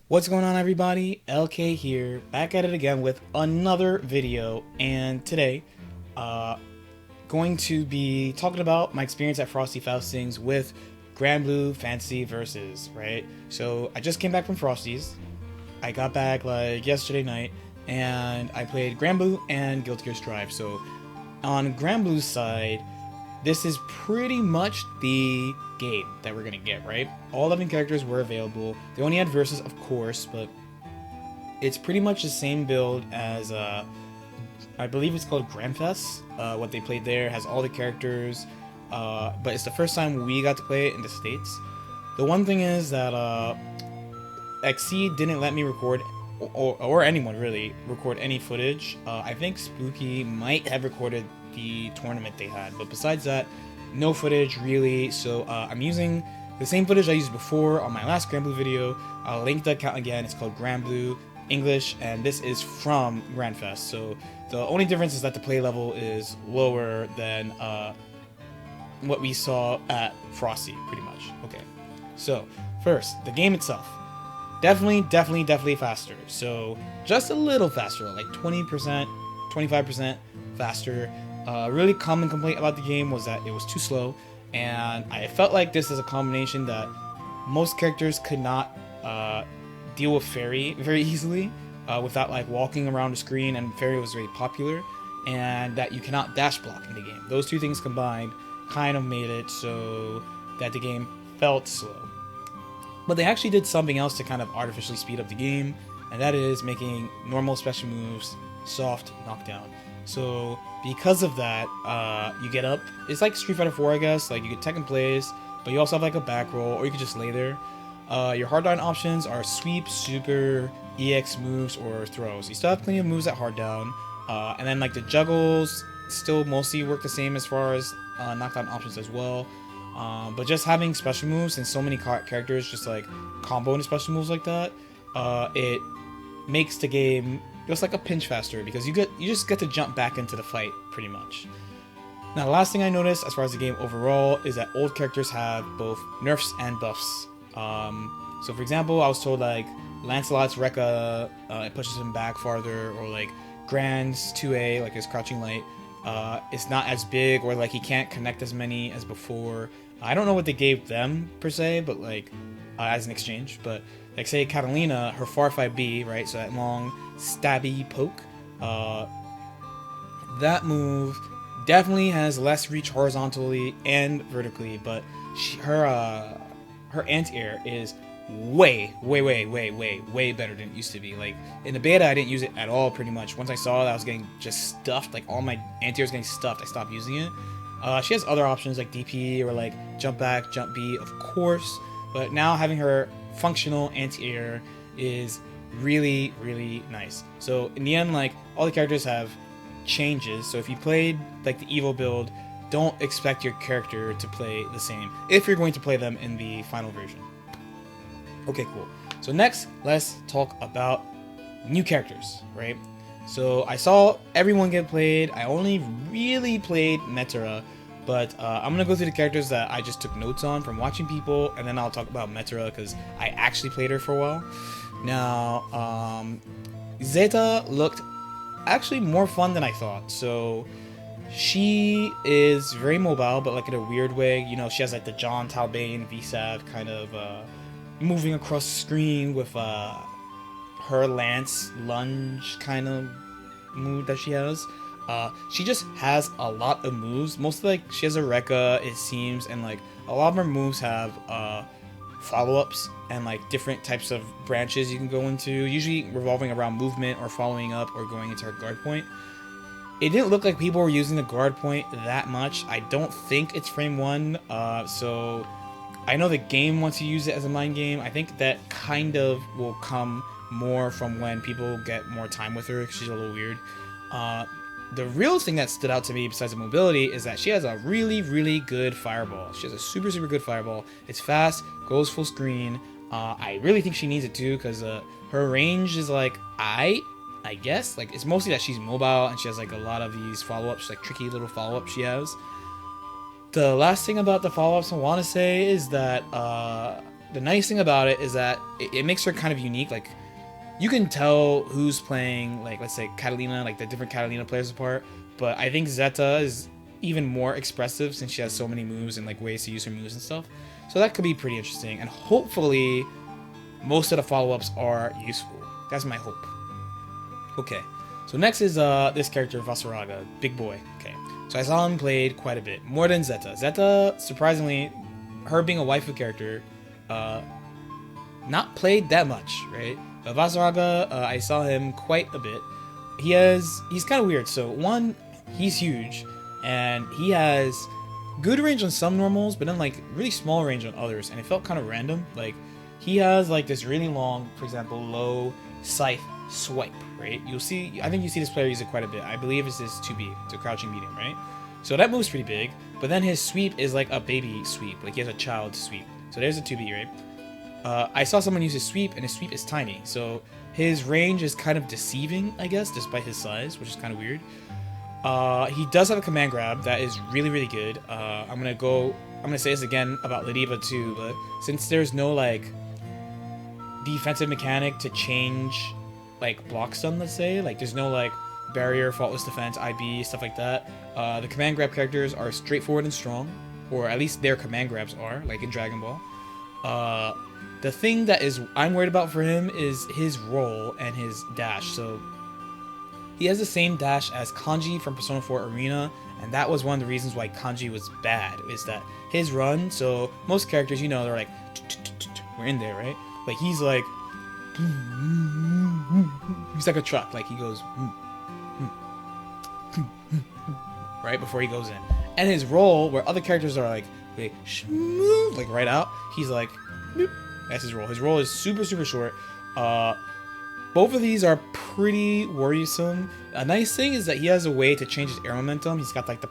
What's going on, everybody? LK here, back at it again with another video, and today going to be talking about my experience at Frosty Faustings with Granblue Fantasy Versus, right? So I just came back from Frosty's. I got back like yesterday night, and I played Granblue and Guilty Gear Strive. So on Granblue's side, this is pretty much the game that we're gonna get, right? All 11 characters were available. They only had verses, of course, but it's pretty much the same build as I believe it's called Grandfest. What they played there has all the characters, but it's the first time we got to play it in the States. The one thing is that XC didn't let me record, or anyone really, record any footage. I think Spooky might have recorded the tournament they had, but besides that, no footage really. So I'm using the same footage I used before on my last Granblue video. I'll link the account again. It's called Granblue English, and this is from Grandfest. So the only difference is that the play level is lower than what we saw at Frosty, pretty much. Okay, so first, the game itself. Definitely faster. So just a little faster, like 20%, 25% faster. Really common complaint about the game was that it was too slow, and I felt like this is a combination that most characters could not deal with Fairy very easily without like walking around the screen, and Fairy was very popular, and that you cannot dash block in the game. Those two things combined kind of made it so that the game felt slow. But they actually did something else to kind of artificially speed up the game, and that is making normal special moves soft knockdown. So because of that, you get up. It's like Street Fighter 4, I guess. Like you can tech in place, but you also have like a back roll, or you can just lay there. Your hard down options are sweep, super, EX moves, or throws. You still have plenty of moves at hard down, and then like the juggles still mostly work the same as far as knockdown options as well. But just having special moves and so many characters just like combo into special moves like that, it makes the game just like a pinch faster, because you just get to jump back into the fight pretty much. Now, the last thing I noticed as far as the game overall is that old characters have both nerfs and buffs. So for example, I was told like Lancelot's Rekka, it pushes him back farther, or like Grand's 2A, like his crouching light, it's not as big, or like he can't connect as many as before. I don't know what they gave them per se, but like as an exchange. But like say Catalina, her far 5B, right? So that long stabby poke, that move definitely has less reach horizontally and vertically, but her anti-air is way better than it used to be. Like in the beta, I didn't use it at all pretty much. Once I saw that I was getting just stuffed, like all my anti-air was getting stuffed, I stopped using it. She has other options like DP or like jump back, jump B, of course, but now having her functional anti-air is really nice. So in the end, like all the characters have changes, so if you played like the Evo build, don't expect your character to play the same if you're going to play them in the final version. Okay, cool. So next, let's talk about new characters, right? So I saw everyone get played. I only really played Metera, but I'm gonna go through the characters that I just took notes on from watching people, and then I'll talk about Metera because I actually played her for a while. Now, Zeta looked actually more fun than I thought. So she is very mobile, but like in a weird way. You know, she has like the John Talbane VSAV kind of moving across the screen with her lance lunge kind of move that she has. She just has a lot of moves. Mostly like she has a Rekka, it seems, and like a lot of her moves have follow-ups and like different types of branches you can go into, usually revolving around movement or following up or going into her guard point. It didn't look like people were using the guard point that much. I don't think it's frame 1, so I know the game wants to use it as a mind game. I think that kind of will come more from when people get more time with her, because she's a little weird. The real thing that stood out to me besides the mobility is that she has a really good fireball. She has a super good fireball. It's fast, goes full screen. I really think she needs it too, because her range is like I guess. Like it's mostly that she's mobile and she has like a lot of these follow-ups, like tricky little follow-ups she has. The last thing about the follow-ups I want to say is that the nice thing about it is that it makes her kind of unique. Like, you can tell who's playing, like, let's say Catalina, like the different Catalina players apart. But I think Zeta is even more expressive since she has so many moves and like ways to use her moves and stuff. So that could be pretty interesting. And hopefully, most of the follow-ups are useful. That's my hope. Okay. So next is this character, Vaseraga, big boy. Okay. So I saw him played quite a bit, more than Zeta. Zeta, surprisingly, her being a waifu character, not played that much, right? But Vaseraga, I saw him quite a bit. He's kind of weird. So one, he's huge, and he has good range on some normals, but then like really small range on others, and it felt kind of random. Like he has like this really long, for example, low scythe swipe, right? You'll see, I think you see this player use it quite a bit. I believe it's this 2B, it's a crouching medium, right? So that move's pretty big, but then his sweep is like a baby sweep, like he has a child sweep. So there's a 2B, right? I saw someone use his sweep, and his sweep is tiny, so his range is kind of deceiving, I guess, despite his size, which is kind of weird. He does have a command grab that is really, really good. I'm gonna say this again about Lieve too, but since there's no like defensive mechanic to change like block stun, let's say, like there's no like barrier, faultless defense, IB, stuff like that. The command grab characters are straightforward and strong, or at least their command grabs are, like in Dragon Ball. The thing that I'm worried about for him is his roll and his dash. So he has the same dash as Kanji from Persona 4 Arena, and that was one of the reasons why Kanji was bad, is that his run, so most characters, you know, they're like, we're in there, right? Like he's like a truck, like he goes right before he goes in. And his roll, where other characters are like right out, he's like, that's his roll. His roll is super, super short. Both of these are pretty worrisome. A nice thing is that he has a way to change his air momentum. He's got like the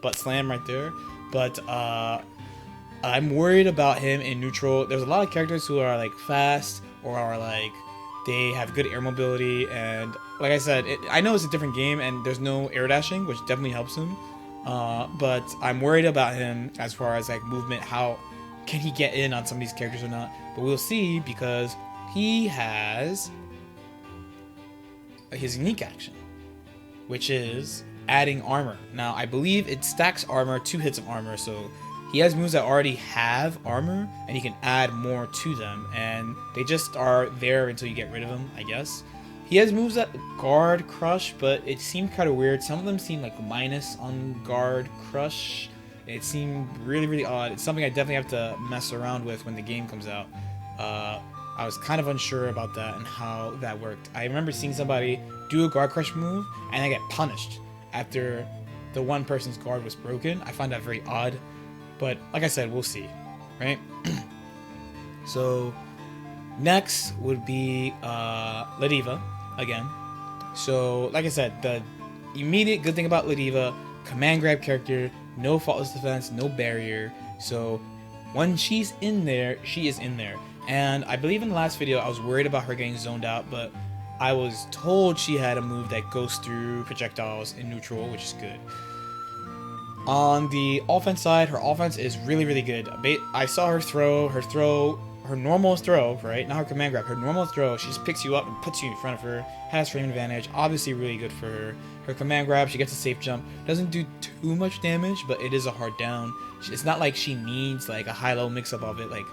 butt slam right there. But I'm worried about him in neutral. There's a lot of characters who are like fast or are like they have good air mobility, and like I said, I know it's a different game and there's no air dashing, which definitely helps him. But I'm worried about him as far as like movement. How can he get in on some of these characters or not? But we'll see, because he has his unique action, which is adding armor. Now, I believe it stacks armor, 2 hits of armor, so he has moves that already have armor, and he can add more to them, and they just are there until you get rid of them, I guess. He has moves that guard crush, but it seemed kind of weird. Some of them seem like minus on guard crush. It seemed really, really odd. It's something I definitely have to mess around with when the game comes out. I was kind of unsure about that and how that worked. I remember seeing somebody do a guard crush move and they get punished after the one person's guard was broken. I find that very odd, but like I said, we'll see, right? So next would be Lieve again. So like I said, the immediate good thing about Lieve, command grab character, no faultless defense, no barrier. So when she's in there, she is in there. And I believe in the last video, I was worried about her getting zoned out, but I was told she had a move that goes through projectiles in neutral, which is good. On the offense side, her offense is really, really good. I saw her throw, her normal throw, right? Not her command grab, her normal throw, she just picks you up and puts you in front of her, has frame advantage, obviously really good for her. Her command grab, she gets a safe jump, doesn't do too much damage, but it is a hard down. It's not like she needs like a high-low mix-up of it, like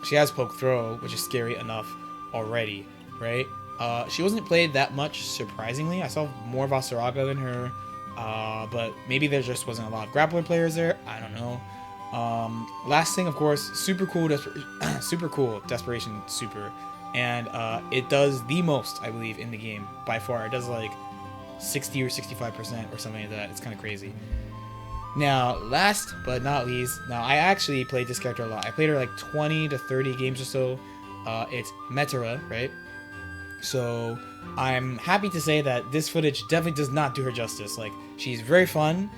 she has poke throw, which is scary enough already, right? She wasn't played that much, surprisingly. I saw more Vaseraga than her, but maybe there just wasn't a lot of grappler players there. I don't know. Last thing, of course, super cool Desperation Super, and it does the most, I believe, in the game by far. It does like 60 or 65% or something like that. It's kind of crazy. Now, last but not least, now I actually played this character a lot. I played her like 20 to 30 games or so. It's Metera, right? So I'm happy to say that this footage definitely does not do her justice. Like, she's very fun,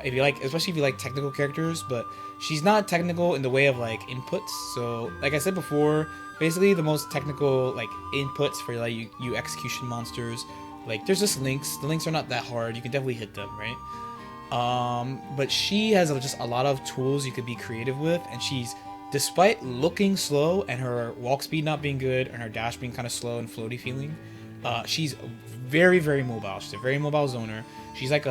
if you like, especially if you like technical characters, but she's not technical in the way of like inputs. So, like I said before, basically the most technical like inputs for like you execution monsters, like there's just links. The links are not that hard. You can definitely hit them, right? But she has just a lot of tools you could be creative with, and she's despite looking slow and her walk speed not being good and her dash being kind of slow and floaty feeling, she's very, very mobile. She's a very mobile zoner. She's like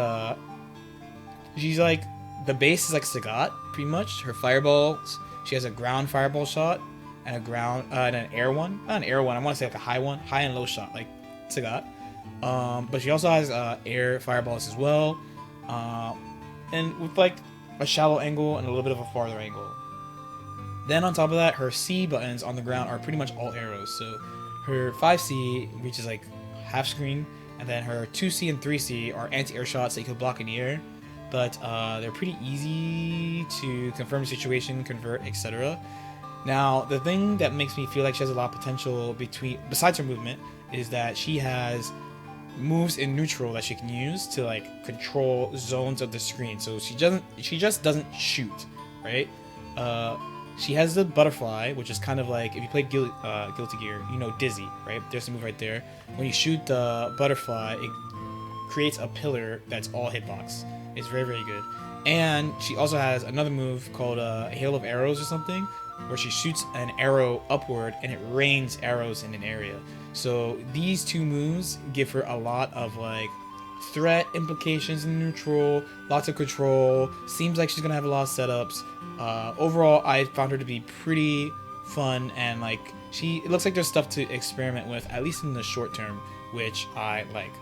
the base is like Sagat, pretty much. Her fireballs, she has a ground fireball shot and a ground and an air one. Not an air one, I want to say like a high one, high and low shot, like Sagat. But she also has air fireballs as well, and with like a shallow angle and a little bit of a farther angle. Then on top of that, her C buttons on the ground are pretty much all arrows. So her 5C reaches like half screen, and then her 2C and 3C are anti-air shots that you can block in the air. But they're pretty easy to confirm the situation, convert, etc. Now, the thing that makes me feel like she has a lot of potential besides her movement is that she has moves in neutral that she can use to like control zones of the screen. So she just doesn't shoot, right? She has the butterfly, which is kind of like if you play Guilty Gear, you know Dizzy, right? There's a move right there. When you shoot the butterfly, it creates a pillar that's all hitbox. It's very, very good. And she also has another move called Hail of Arrows or something, where she shoots an arrow upward and it rains arrows in an area. So these two moves give her a lot of like threat implications in neutral, lots of control. Seems like she's gonna have a lot of setups. Overall, I found her to be pretty fun, and like it looks like there's stuff to experiment with, at least in the short term, which I like.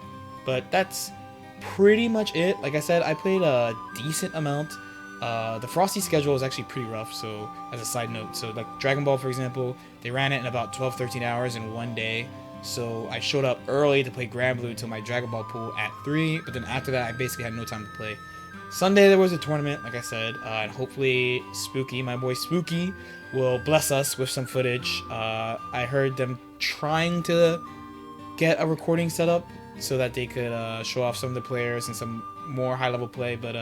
But that's pretty much it. Like I said, I played a decent amount. The Frosty schedule is actually pretty rough, so as a side note, so like Dragon Ball, for example, they ran it in about 12-13 hours in one day. So I showed up early to play Granblue till my Dragon Ball pool at 3, but then after that I basically had no time to play. Sunday there was a tournament, like I said, and hopefully Spooky, my boy Spooky, will bless us with some footage. I heard them trying to get a recording set up so that they could show off some of the players and some more high-level play, but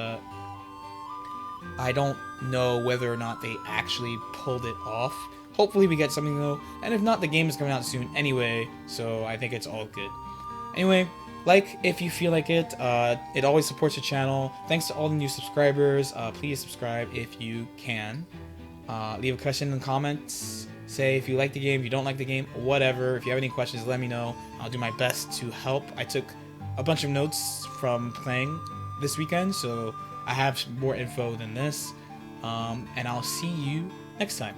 I don't know whether or not they actually pulled it off. Hopefully we get something though, and if not, the game is coming out soon anyway, so I think it's all good. Anyway, like if you feel like it. It always supports the channel. Thanks to all the new subscribers. Please subscribe if you can. Leave a question in the comments. Say if you like the game, if you don't like the game, whatever. If you have any questions, let me know. I'll do my best to help. I took a bunch of notes from playing this weekend, so I have more info than this. And I'll see you next time.